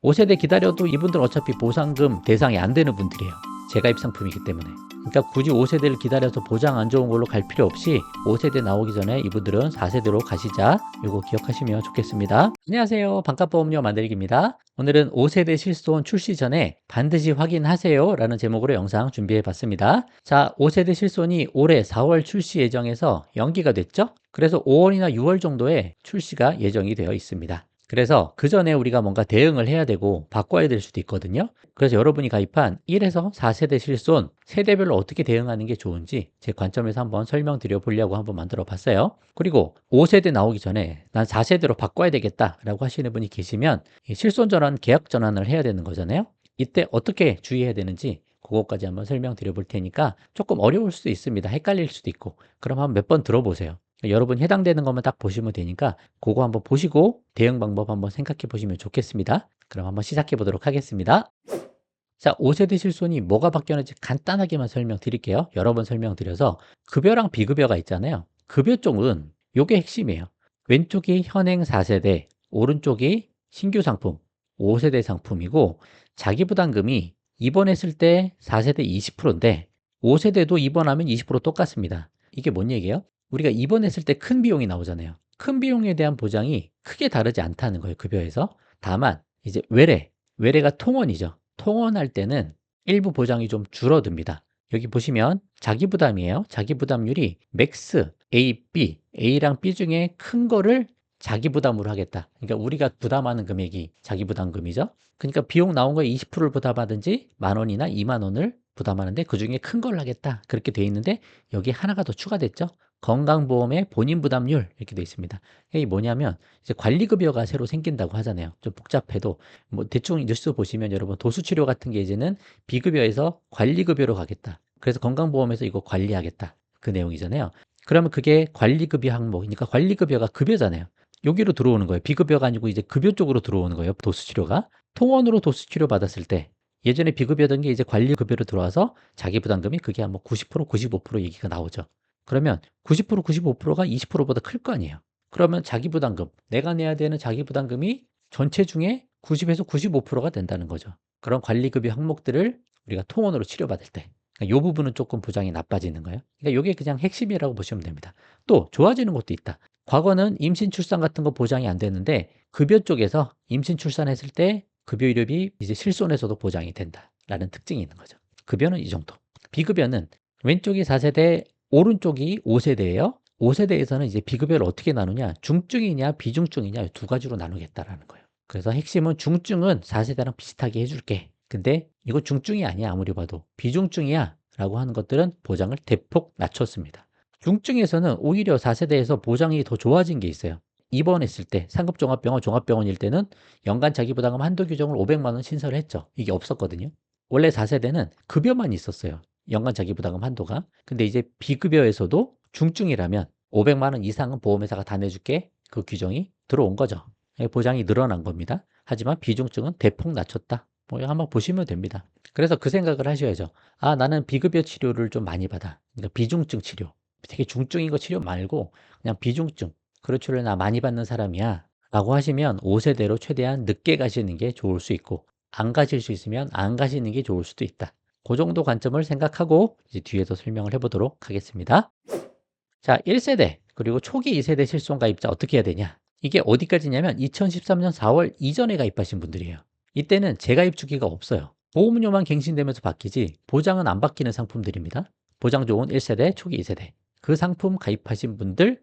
5세대 기다려도 이분들은 어차피 보상금 대상이 안 되는 분들이에요. 재가입 상품이기 때문에. 그러니까 굳이 5세대를 기다려서 보장 안 좋은 걸로 갈 필요 없이 5세대 나오기 전에 이분들은 4세대로 가시자. 이거 기억하시면 좋겠습니다. 안녕하세요. 반값보험료 만들기입니다. 오늘은 5세대 실손 출시 전에 반드시 확인하세요 라는 제목으로 영상 준비해 봤습니다. 자, 5세대 실손이 올해 4월 출시 예정에서 연기가 됐죠? 그래서 5월이나 6월 정도에 출시가 예정이 되어 있습니다. 그래서 그 전에 우리가 뭔가 대응을 해야 되고 바꿔야 될 수도 있거든요. 그래서 여러분이 가입한 1에서 4세대 실손 세대별로 어떻게 대응하는 게 좋은지 제 관점에서 한번 설명드려 보려고 한번 만들어 봤어요. 그리고 5세대 나오기 전에 난 4세대로 바꿔야 되겠다 라고 하시는 분이 계시면 이 실손 전환, 계약 전환을 해야 되는 거잖아요. 이때 어떻게 주의해야 되는지 그것까지 한번 설명드려 볼 테니까 조금 어려울 수도 있습니다. 헷갈릴 수도 있고. 그럼 한번 몇 번 들어보세요. 여러분 해당되는 것만 딱 보시면 되니까 그거 한번 보시고 대응 방법 한번 생각해 보시면 좋겠습니다. 그럼 한번 시작해 보도록 하겠습니다. 자, 5세대 실손이 뭐가 바뀌었는지 간단하게만 설명드릴게요. 여러 번 설명드려서 급여랑 비급여가 있잖아요. 급여 쪽은 요게 핵심이에요. 왼쪽이 현행 4세대, 오른쪽이 신규 상품, 5세대 상품이고 자기부담금이 입원했을 때 4세대 20%인데 5세대도 입원하면 20% 똑같습니다. 이게 뭔 얘기예요? 우리가 입원했을 때 큰 비용이 나오잖아요. 큰 비용에 대한 보장이 크게 다르지 않다는 거예요, 급여에서. 다만 이제 외래가 통원이죠. 통원할 때는 일부 보장이 좀 줄어듭니다. 여기 보시면 자기부담이에요. 자기부담률이 맥스 A, B, A랑 B 중에 큰 거를 자기부담으로 하겠다. 그러니까 우리가 부담하는 금액이 자기부담금이죠. 그러니까 비용 나온 거에 20%를 부담하든지 10,000원이나 20,000원을 부담하는데 그 중에 큰 걸 하겠다. 그렇게 돼 있는데 여기 하나가 더 추가됐죠. 건강보험의 본인 부담률 이렇게 돼 있습니다. 이게 뭐냐면 이제 관리급여가 새로 생긴다고 하잖아요. 좀 복잡해도 뭐 대충 뉴스 보시면 여러분 도수치료 같은 게 이제는 비급여에서 관리급여로 가겠다. 그래서 건강보험에서 이거 관리하겠다. 그 내용이잖아요. 그러면 그게 관리급여 항목, 그러니까 관리급여가 급여잖아요. 여기로 들어오는 거예요. 비급여가 아니고 이제 급여 쪽으로 들어오는 거예요. 도수치료가. 통원으로 도수치료 받았을 때 예전에 비급여던 게 이제 관리급여로 들어와서 자기부담금이 그게 한 뭐 90%, 95% 얘기가 나오죠. 그러면 90%, 95%가 20%보다 클 거 아니에요. 그러면 자기부담금, 내가 내야 되는 자기부담금이 전체 중에 90에서 95%가 된다는 거죠. 그런 관리급여 항목들을 우리가 통원으로 치료받을 때. 이 부분은 조금 보장이 나빠지는 거예요. 그러니까 이게 그냥 핵심이라고 보시면 됩니다. 또 좋아지는 것도 있다. 과거는 임신 출산 같은 거 보장이 안 됐는데 급여 쪽에서 임신 출산했을 때 급여 이력이 이제 실손에서도 보장이 된다라는 특징이 있는 거죠. 급여는 이 정도. 비급여는 왼쪽이 4세대, 오른쪽이 5세대예요. 5세대에서는 이제 비급여를 어떻게 나누냐? 중증이냐 비중증이냐 두 가지로 나누겠다라는 거예요. 그래서 핵심은 중증은 4세대랑 비슷하게 해줄게. 근데 이거 중증이 아니야 아무리 봐도 비중증이야 라고 하는 것들은 보장을 대폭 낮췄습니다. 중증에서는 오히려 4세대에서 보장이 더 좋아진 게 있어요. 입원했을 때 상급 종합병원 종합병원일 때는 연간 자기부담금 한도 규정을 500만 원 신설을 했죠. 이게 없었거든요. 원래 4세대는 급여만 있었어요. 연간 자기부담금 한도가. 근데 이제 비급여에서도 중증이라면 500만 원 이상은 보험회사가 다 내줄게. 그 규정이 들어온 거죠. 보장이 늘어난 겁니다. 하지만 비중증은 대폭 낮췄다. 뭐 한번 보시면 됩니다. 그래서 그 생각을 하셔야죠. 아, 나는 비급여 치료를 좀 많이 받아. 그러니까 비중증 치료. 되게 중증인 거 치료 말고 그냥 비중증. 그런 치료를 나 많이 받는 사람이야. 라고 하시면 5세대로 최대한 늦게 가시는 게 좋을 수 있고 안 가실 수 있으면 안 가시는 게 좋을 수도 있다. 그 정도 관점을 생각하고 이제 뒤에서 설명을 해보도록 하겠습니다. 자, 1세대 그리고 초기 2세대 실손 가입자 어떻게 해야 되냐? 이게 어디까지냐면 2013년 4월 이전에 가입하신 분들이에요. 이때는 재가입 주기가 없어요. 보험료만 갱신되면서 바뀌지 보장은 안 바뀌는 상품들입니다. 보장 좋은 1세대, 초기 2세대. 그 상품 가입하신 분들은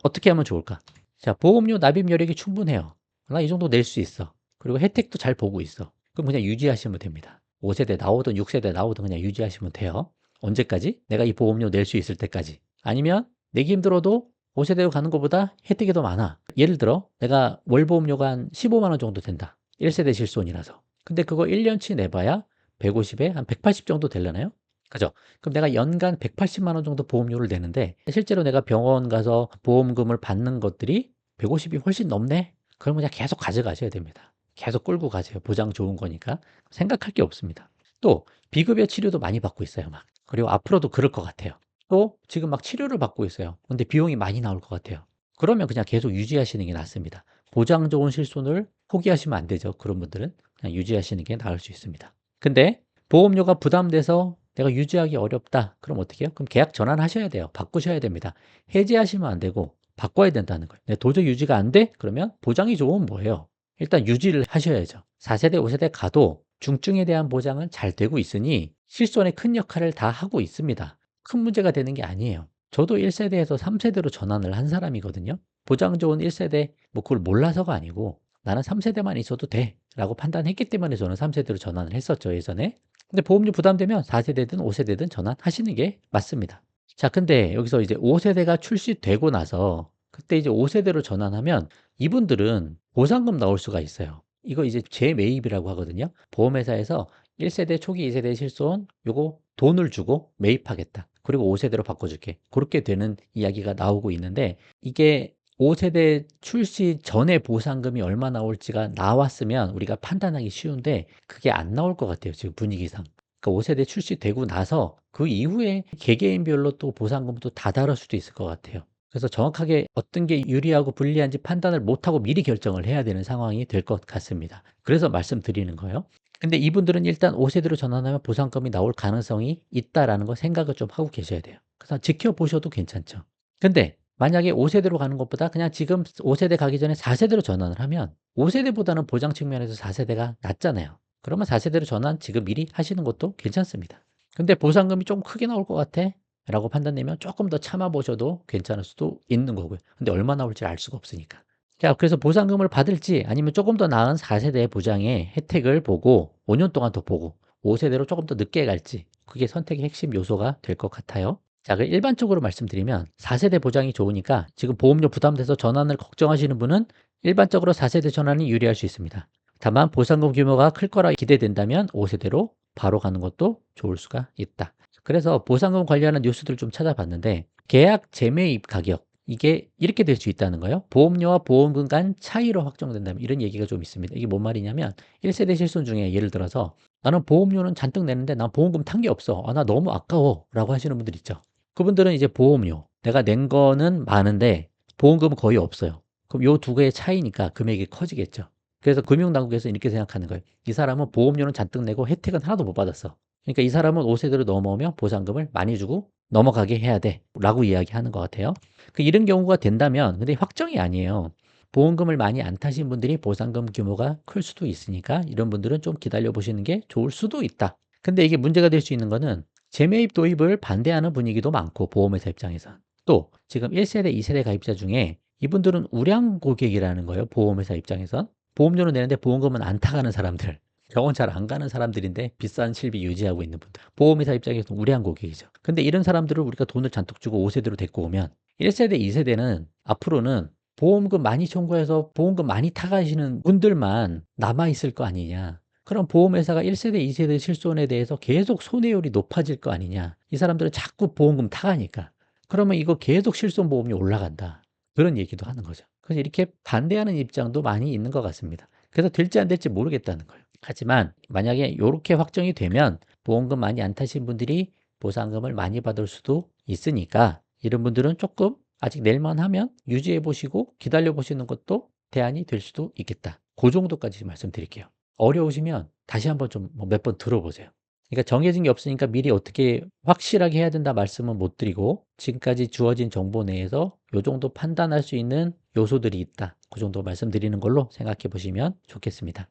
어떻게 하면 좋을까? 자, 보험료 납입 여력이 충분해요. 나 이 정도 낼 수 있어. 그리고 혜택도 잘 보고 있어. 그럼 그냥 유지하시면 됩니다. 5세대 나오든 6세대 나오든 그냥 유지하시면 돼요. 언제까지? 내가 이 보험료 낼 수 있을 때까지. 아니면 내기 힘들어도 5세대로 가는 것보다 혜택이 더 많아. 예를 들어 내가 월 보험료가 한 15만 원 정도 된다. 1세대 실손이라서. 근데 그거 1년치 내봐야 150에 한 180 정도 되려나요? 그죠? 그럼 내가 연간 180만 원 정도 보험료를 내는데 실제로 내가 병원 가서 보험금을 받는 것들이 150이 훨씬 넘네? 그러면 그냥 계속 가져가셔야 됩니다. 계속 끌고 가세요. 보장 좋은 거니까. 생각할 게 없습니다. 또 비급여 치료도 많이 받고 있어요. 막. 그리고 앞으로도 그럴 것 같아요. 또 지금 막 치료를 받고 있어요. 근데 비용이 많이 나올 것 같아요. 그러면 그냥 계속 유지하시는 게 낫습니다. 보장 좋은 실손을 포기하시면 안 되죠. 그런 분들은 그냥 유지하시는 게 나을 수 있습니다. 근데 보험료가 부담돼서 내가 유지하기 어렵다. 그럼 어떻게 해요? 그럼 계약 전환하셔야 돼요. 바꾸셔야 됩니다. 해지하시면 안 되고 바꿔야 된다는 거예요. 도저히 유지가 안 돼? 그러면 보장이 좋으면 뭐예요? 일단 유지를 하셔야죠. 4세대, 5세대 가도 중증에 대한 보장은 잘 되고 있으니 실손에 큰 역할을 다 하고 있습니다. 큰 문제가 되는 게 아니에요. 저도 1세대에서 3세대로 전환을 한 사람이거든요. 보장 좋은 1세대, 뭐 그걸 몰라서가 아니고 나는 3세대만 있어도 돼 라고 판단했기 때문에 저는 3세대로 전환을 했었죠, 예전에. 근데 보험료 부담되면 4세대든 5세대든 전환하시는 게 맞습니다. 자, 근데 여기서 이제 5세대가 출시되고 나서 그때 이제 5세대로 전환하면 이분들은 보상금 나올 수가 있어요. 이거 이제 재매입이라고 하거든요. 보험회사에서 1세대 초기 2세대 실손 요거 돈을 주고 매입하겠다. 그리고 5세대로 바꿔줄게. 그렇게 되는 이야기가 나오고 있는데 이게 5세대 출시 전에 보상금이 얼마 나올지가 나왔으면 우리가 판단하기 쉬운데 그게 안 나올 것 같아요. 지금 분위기상. 그러니까 5세대 출시되고 나서 그 이후에 개개인별로 또 보상금도 다 다를 수도 있을 것 같아요. 그래서 정확하게 어떤 게 유리하고 불리한지 판단을 못하고 미리 결정을 해야 되는 상황이 될 것 같습니다. 그래서 말씀드리는 거예요. 근데 이분들은 일단 5세대로 전환하면 보상금이 나올 가능성이 있다라는 거 생각을 좀 하고 계셔야 돼요. 그래서 지켜보셔도 괜찮죠. 근데 만약에 5세대로 가는 것보다 그냥 지금 5세대 가기 전에 4세대로 전환을 하면 5세대보다는 보장 측면에서 4세대가 낫잖아요. 그러면 4세대로 전환 지금 미리 하시는 것도 괜찮습니다. 근데 보상금이 좀 크게 나올 것 같아 라고 판단되면 조금 더 참아보셔도 괜찮을 수도 있는 거고요. 근데 얼마 나올지 알 수가 없으니까. 자, 그래서 보상금을 받을지 아니면 조금 더 나은 4세대 보장의 혜택을 보고 5년 동안 더 보고 5세대로 조금 더 늦게 갈지 그게 선택의 핵심 요소가 될 것 같아요. 자, 그 일반적으로 말씀드리면 4세대 보장이 좋으니까 지금 보험료 부담돼서 전환을 걱정하시는 분은 일반적으로 4세대 전환이 유리할 수 있습니다. 다만 보상금 규모가 클 거라 기대된다면 5세대로 바로 가는 것도 좋을 수가 있다. 그래서 보상금 관련한 뉴스들 좀 찾아봤는데 계약 재매입 가격 이게 이렇게 될 수 있다는 거예요. 보험료와 보험금 간 차이로 확정된다면 이런 얘기가 좀 있습니다. 이게 뭔 말이냐면 1세대 실손 중에 예를 들어서 나는 보험료는 잔뜩 내는데 난 보험금 탄 게 없어. 아, 나 너무 아까워 라고 하시는 분들 있죠. 그분들은 이제 보험료 내가 낸 거는 많은데 보험금은 거의 없어요. 그럼 요 두 개의 차이니까 금액이 커지겠죠. 그래서 금융당국에서 이렇게 생각하는 거예요. 이 사람은 보험료는 잔뜩 내고 혜택은 하나도 못 받았어. 그러니까 이 사람은 5세대로 넘어오면 보상금을 많이 주고 넘어가게 해야 돼 라고 이야기하는 것 같아요. 이런 경우가 된다면 근데 확정이 아니에요. 보험금을 많이 안 타신 분들이 보상금 규모가 클 수도 있으니까 이런 분들은 좀 기다려 보시는 게 좋을 수도 있다. 근데 이게 문제가 될 수 있는 거는 재매입 도입을 반대하는 분위기도 많고 보험회사 입장에서 또 지금 1세대, 2세대 가입자 중에 이분들은 우량 고객이라는 거예요. 보험회사 입장에선 보험료는 내는데 보험금은 안 타가는 사람들, 병원 잘 안 가는 사람들인데 비싼 실비 유지하고 있는 분들, 보험회사 입장에서는 우량 고객이죠. 근데 이런 사람들을 우리가 돈을 잔뜩 주고 5세대로 데리고 오면 1세대, 2세대는 앞으로는 보험금 많이 청구해서 보험금 많이 타가시는 분들만 남아있을 거 아니냐. 그럼 보험회사가 1세대, 2세대 실손에 대해서 계속 손해율이 높아질 거 아니냐. 이 사람들은 자꾸 보험금 타가니까. 그러면 이거 계속 실손보험이 올라간다. 그런 얘기도 하는 거죠. 그래서 이렇게 반대하는 입장도 많이 있는 것 같습니다. 그래서 될지 안 될지 모르겠다는 거예요. 하지만 만약에 이렇게 확정이 되면 보험금 많이 안 타신 분들이 보상금을 많이 받을 수도 있으니까 이런 분들은 조금 아직 낼만 하면 유지해 보시고 기다려 보시는 것도 대안이 될 수도 있겠다. 그 정도까지 말씀드릴게요. 어려우시면 다시 한번 좀 몇 번 들어보세요. 그러니까 정해진 게 없으니까 미리 어떻게 확실하게 해야 된다 말씀은 못 드리고 지금까지 주어진 정보 내에서 요 정도 판단할 수 있는 요소들이 있다. 그 정도 말씀드리는 걸로 생각해 보시면 좋겠습니다.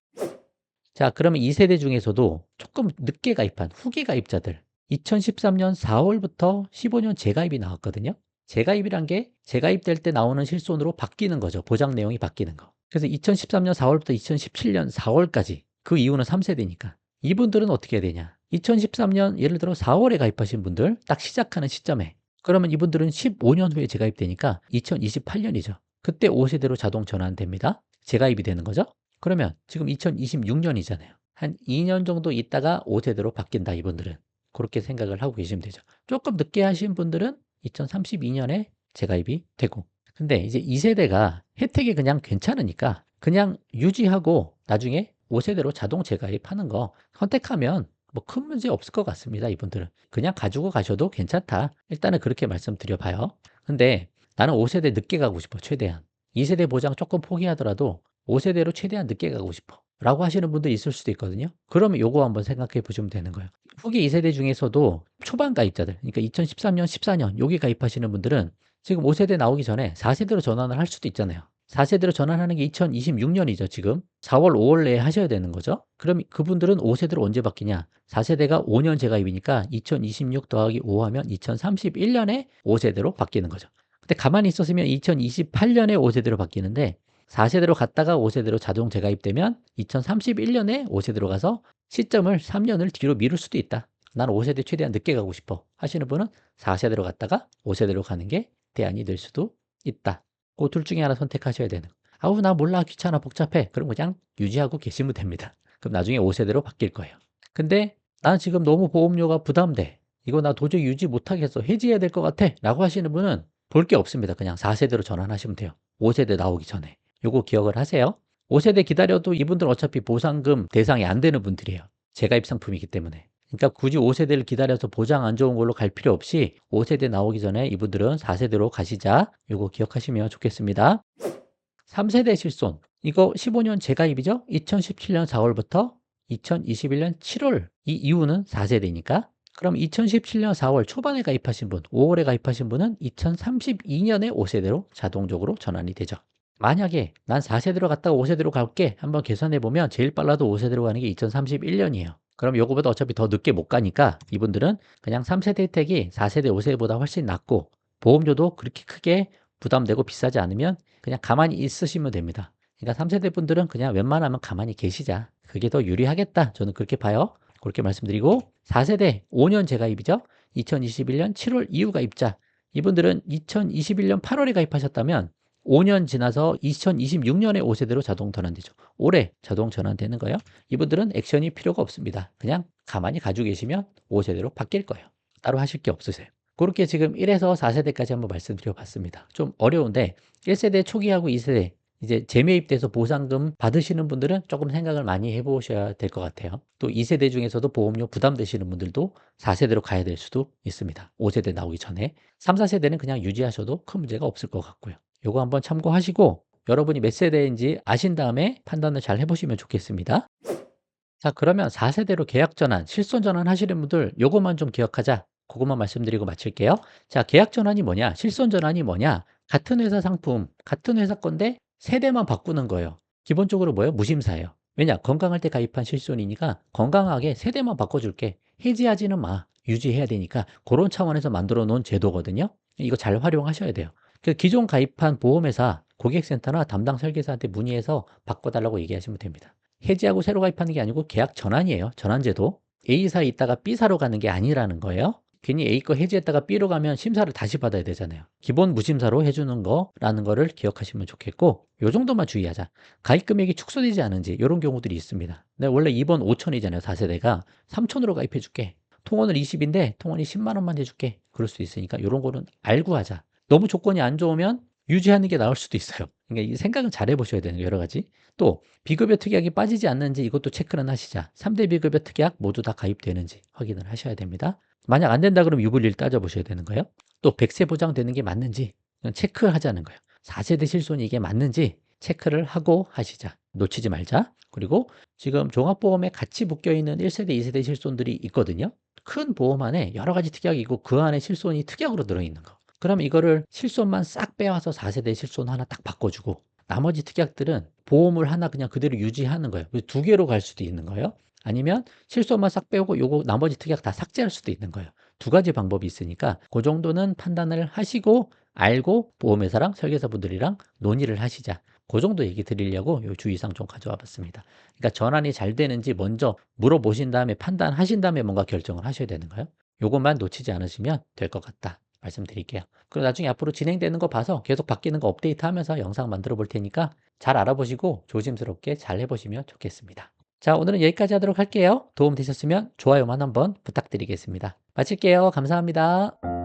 자, 그러면 2세대 중에서도 조금 늦게 가입한 후기 가입자들 2013년 4월부터 15년 재가입이 나왔거든요. 재가입이란 게 재가입될 때 나오는 실손으로 바뀌는 거죠. 보장 내용이 바뀌는 거. 그래서 2013년 4월부터 2017년 4월까지 그 이후는 3세대니까 이분들은 어떻게 해야 되냐. 2013년 예를 들어 4월에 가입하신 분들 딱 시작하는 시점에 그러면 이분들은 15년 후에 재가입되니까 2028년이죠. 그때 5세대로 자동 전환됩니다. 재가입이 되는 거죠. 그러면 지금 2026년이잖아요. 한 2년 정도 있다가 5세대로 바뀐다 이분들은. 그렇게 생각을 하고 계시면 되죠. 조금 늦게 하신 분들은 2032년에 재가입이 되고 근데 이제 2세대가 혜택이 그냥 괜찮으니까 그냥 유지하고 나중에 5세대로 자동 재가입하는 거 선택하면 뭐 큰 문제 없을 것 같습니다. 이분들은 그냥 가지고 가셔도 괜찮다. 일단은 그렇게 말씀드려 봐요. 근데 나는 5세대 늦게 가고 싶어 최대한 2세대 보장 조금 포기하더라도 5세대로 최대한 늦게 가고 싶어. 라고 하시는 분도 있을 수도 있거든요. 그러면 요거 한번 생각해 보시면 되는 거예요. 후기 2세대 중에서도 초반 가입자들, 그러니까 2013년, 14년 여기 가입하시는 분들은 지금 5세대 나오기 전에 4세대로 전환을 할 수도 있잖아요. 4세대로 전환하는 게 2026년이죠, 지금. 4월, 5월 내에 하셔야 되는 거죠. 그럼 그분들은 5세대로 언제 바뀌냐? 4세대가 5년 재가입이니까 2026 더하기 5 하면 2031년에 5세대로 바뀌는 거죠. 근데 가만히 있었으면 2028년에 5세대로 바뀌는데 4세대로 갔다가 5세대로 자동 재가입되면 2031년에 5세대로 가서 시점을 3년을 뒤로 미룰 수도 있다. 나는 5세대 최대한 늦게 가고 싶어 하시는 분은 4세대로 갔다가 5세대로 가는 게 대안이 될 수도 있다. 그 둘 중에 하나 선택하셔야 되는. 아우 나 몰라 귀찮아 복잡해. 그럼 그냥 유지하고 계시면 됩니다. 그럼 나중에 5세대로 바뀔 거예요. 근데 난 지금 너무 보험료가 부담돼. 이거 나 도저히 유지 못하겠어. 해지해야 될 것 같아. 라고 하시는 분은 볼 게 없습니다. 그냥 4세대로 전환하시면 돼요. 5세대 나오기 전에. 요거 기억을 하세요. 5세대 기다려도 이분들 어차피 보상금 대상이 안 되는 분들이에요. 재가입 상품이기 때문에. 그러니까 굳이 5세대를 기다려서 보장 안 좋은 걸로 갈 필요 없이 5세대 나오기 전에 이분들은 4세대로 가시자. 요거 기억하시면 좋겠습니다. 3세대 실손. 이거 15년 재가입이죠? 2017년 4월부터 2021년 7월. 이 이후는 4세대니까. 그럼 2017년 4월 초반에 가입하신 분, 5월에 가입하신 분은 2032년에 5세대로 자동적으로 전환이 되죠. 만약에 난 4세대로 갔다가 5세대로 갈게 한번 계산해 보면 제일 빨라도 5세대로 가는 게 2031년이에요. 그럼 요거보다 어차피 더 늦게 못 가니까 이분들은 그냥 3세대 혜택이 4세대, 5세대보다 훨씬 낫고 보험료도 그렇게 크게 부담되고 비싸지 않으면 그냥 가만히 있으시면 됩니다. 그러니까 3세대 분들은 그냥 웬만하면 가만히 계시자. 그게 더 유리하겠다. 저는 그렇게 봐요. 그렇게 말씀드리고 4세대 5년 재가입이죠. 2021년 7월 이후 가입자. 이분들은 2021년 8월에 가입하셨다면 5년 지나서 2026년에 5세대로 자동 전환되죠. 올해 자동 전환되는 거예요. 이분들은 액션이 필요가 없습니다. 그냥 가만히 가지고 계시면 5세대로 바뀔 거예요. 따로 하실 게 없으세요. 그렇게 지금 1에서 4세대까지 한번 말씀드려 봤습니다. 좀 어려운데 1세대 초기하고 2세대 이제 재매입돼서 보상금 받으시는 분들은 조금 생각을 많이 해보셔야 될 것 같아요. 또 2세대 중에서도 보험료 부담되시는 분들도 4세대로 가야 될 수도 있습니다. 5세대 나오기 전에. 3, 4세대는 그냥 유지하셔도 큰 문제가 없을 것 같고요. 요거 한번 참고하시고 여러분이 몇 세대인지 아신 다음에 판단을 잘 해보시면 좋겠습니다. 자, 그러면 4세대로 계약 전환, 실손 전환 하시는 분들 요것만 좀 기억하자. 그것만 말씀드리고 마칠게요. 자, 계약 전환이 뭐냐? 실손 전환이 뭐냐? 같은 회사 상품, 같은 회사 건데 세대만 바꾸는 거예요. 기본적으로 뭐예요? 무심사예요. 왜냐? 건강할 때 가입한 실손이니까 건강하게 세대만 바꿔줄게. 해지하지는 마. 유지해야 되니까 그런 차원에서 만들어 놓은 제도거든요. 이거 잘 활용하셔야 돼요. 그 기존 가입한 보험회사 고객센터나 담당 설계사한테 문의해서 바꿔달라고 얘기하시면 됩니다. 해지하고 새로 가입하는 게 아니고 계약 전환이에요. 전환제도. A사에 있다가 B사로 가는 게 아니라는 거예요. 괜히 A 거 해지했다가 B로 가면 심사를 다시 받아야 되잖아요. 기본 무심사로 해주는 거라는 거를 기억하시면 좋겠고 요 정도만 주의하자. 가입 금액이 축소되지 않은지 이런 경우들이 있습니다. 근데 원래 2번 5천이잖아요. 4세대가 3천으로 가입해 줄게. 통원을 20인데 통원이 10만 원만 해줄게. 그럴 수 있으니까 이런 거는 알고 하자. 너무 조건이 안 좋으면 유지하는 게 나을 수도 있어요. 그러니까 이 생각은 잘 해보셔야 되는 여러 가지. 또 비급여 특약이 빠지지 않는지 이것도 체크는 하시자. 3대 비급여 특약 모두 다 가입되는지 확인을 하셔야 됩니다. 만약 안 된다 그러면 유불리를 따져보셔야 되는 거예요. 또 100세 보장되는 게 맞는지 체크하자는 거예요. 4세대 실손이 이게 맞는지 체크를 하고 하시자. 놓치지 말자. 그리고 지금 종합보험에 같이 묶여있는 1세대, 2세대 실손들이 있거든요. 큰 보험 안에 여러 가지 특약이 있고 그 안에 실손이 특약으로 들어있는 거. 그럼 이거를 실손만 싹 빼와서 4세대 실손 하나 딱 바꿔주고 나머지 특약들은 보험을 하나 그냥 그대로 유지하는 거예요. 두 개로 갈 수도 있는 거예요. 아니면 실손만 싹 빼고 요거 나머지 특약 다 삭제할 수도 있는 거예요. 두 가지 방법이 있으니까 그 정도는 판단을 하시고 알고 보험회사랑 설계사분들이랑 논의를 하시자. 그 정도 얘기 드리려고 요 주의사항 좀 가져와 봤습니다. 그러니까 전환이 잘 되는지 먼저 물어보신 다음에 판단하신 다음에 뭔가 결정을 하셔야 되는 거예요. 요것만 놓치지 않으시면 될 것 같다. 말씀드릴게요. 그리고 나중에 앞으로 진행되는 거 봐서 계속 바뀌는 거 업데이트 하면서 영상 만들어 볼 테니까 잘 알아보시고 조심스럽게 잘 해보시면 좋겠습니다. 자, 오늘은 여기까지 하도록 할게요. 도움 되셨으면 좋아요만 한번 부탁드리겠습니다. 마칠게요. 감사합니다.